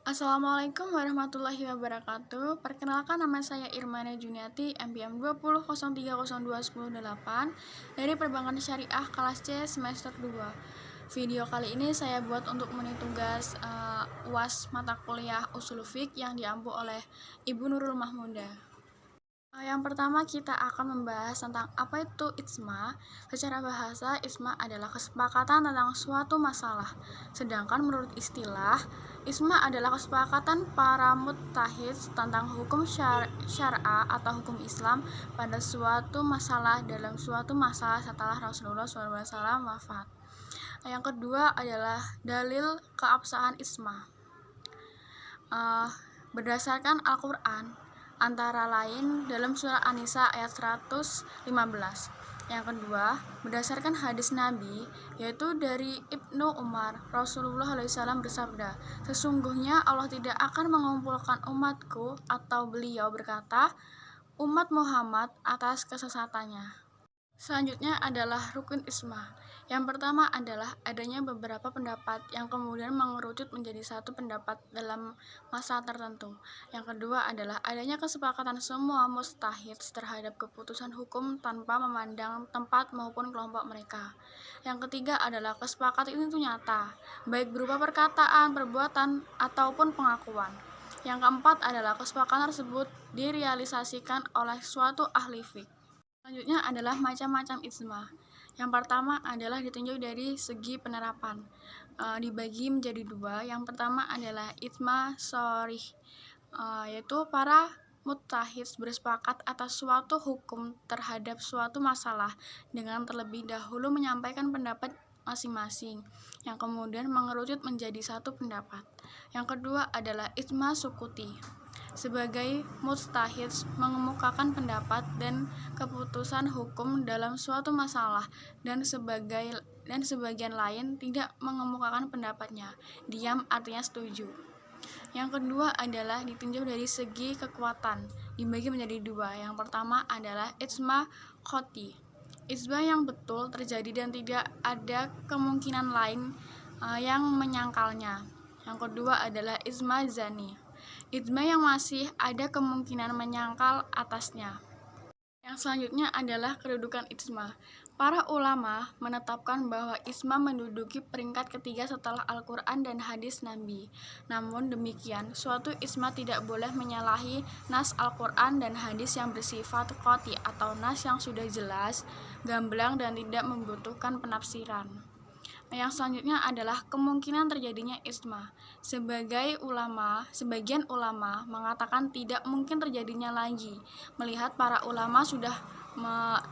Assalamualaikum warahmatullahi wabarakatuh. Perkenalkan, nama saya Irmana Juniati, MPM 2003021008 dari Perbankan Syariah kelas C semester 2. Video kali ini saya buat untuk memenuhi tugas UAS mata kuliah Ushul Fiqh yang diampu oleh Ibu Nurul Mahmuda. Yang pertama kita akan membahas tentang apa itu ijma. Secara bahasa, ijma adalah kesepakatan tentang suatu masalah. Sedangkan menurut istilah, ijma adalah kesepakatan para mujtahid tentang hukum syar'a atau hukum Islam pada suatu masalah dalam suatu masa setelah Rasulullah SAW wafat. Yang kedua adalah dalil keabsahan ijma. Berdasarkan Al-Quran, antara lain dalam surah An-Nisa ayat 115. Yang kedua, berdasarkan hadis Nabi, yaitu dari Ibnu Umar, Rasulullah SAW bersabda, "Sesungguhnya Allah tidak akan mengumpulkan umatku," atau beliau berkata, "umat Muhammad atas kesesatannya." Selanjutnya adalah rukun ijma. Yang pertama adalah adanya beberapa pendapat yang kemudian mengerucut menjadi satu pendapat dalam masa tertentu. Yang kedua adalah adanya kesepakatan semua mujtahid terhadap keputusan hukum tanpa memandang tempat maupun kelompok mereka. Yang ketiga adalah kesepakatan itu nyata, baik berupa perkataan, perbuatan, ataupun pengakuan. Yang keempat adalah kesepakatan tersebut direalisasikan oleh suatu ahli fiqh. Selanjutnya adalah macam-macam ijma. Yang pertama adalah ditinjau dari segi penerapan, dibagi menjadi dua. Yang pertama adalah ijma shorih, yaitu para mujtahid bersepakat atas suatu hukum terhadap suatu masalah dengan terlebih dahulu menyampaikan pendapat masing-masing yang kemudian mengerucut menjadi satu pendapat. Yang kedua adalah ijma sukuti. Sebagai mujtahid mengemukakan pendapat dan keputusan hukum dalam suatu masalah dan sebagian lain tidak mengemukakan pendapatnya. Diam artinya setuju. Yang kedua adalah ditinjau dari segi kekuatan, dibagi menjadi dua. Yang pertama adalah ijma qot'i, ijma yang betul terjadi dan tidak ada kemungkinan lain yang menyangkalnya. Yang kedua adalah ijma zani, ijma yang masih ada kemungkinan menyangkal atasnya. Yang selanjutnya adalah kedudukan ijma. Para ulama menetapkan bahwa ijma menduduki peringkat ketiga setelah Al-Quran dan hadis Nabi. Namun demikian, suatu ijma tidak boleh menyalahi nas Al-Quran dan hadis yang bersifat qot'i atau nas yang sudah jelas, gamblang dan tidak membutuhkan penafsiran. Yang selanjutnya adalah kemungkinan terjadinya ijma. Sebagian ulama mengatakan tidak mungkin terjadinya lagi, melihat para ulama sudah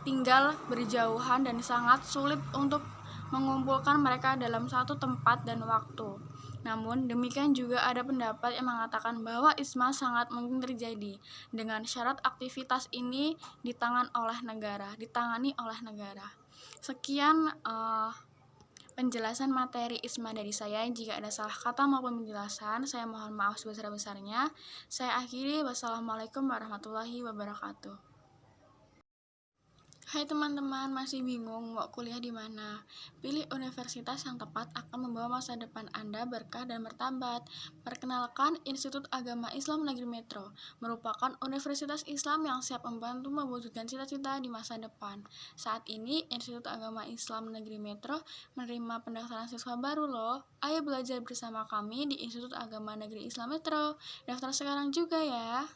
tinggal berjauhan dan sangat sulit untuk mengumpulkan mereka dalam satu tempat dan waktu. Namun demikian juga ada pendapat yang mengatakan bahwa ijma sangat mungkin terjadi dengan syarat aktivitas ini ditangani oleh negara. Sekian penjelasan materi ijma dari saya. Jika ada salah kata maupun penjelasan, saya mohon maaf sebesar-besarnya. Saya akhiri. Wassalamualaikum warahmatullahi wabarakatuh. Hai teman-teman, masih bingung mau kuliah di mana? Pilih universitas yang tepat akan membawa masa depan Anda berkah dan martabat. Perkenalkan, Institut Agama Islam Negeri Metro merupakan universitas Islam yang siap membantu mewujudkan cita-cita di masa depan. Saat ini, Institut Agama Islam Negeri Metro menerima pendaftaran siswa baru loh. Ayo belajar bersama kami di Institut Agama Negeri Islam Metro. Daftar sekarang juga ya.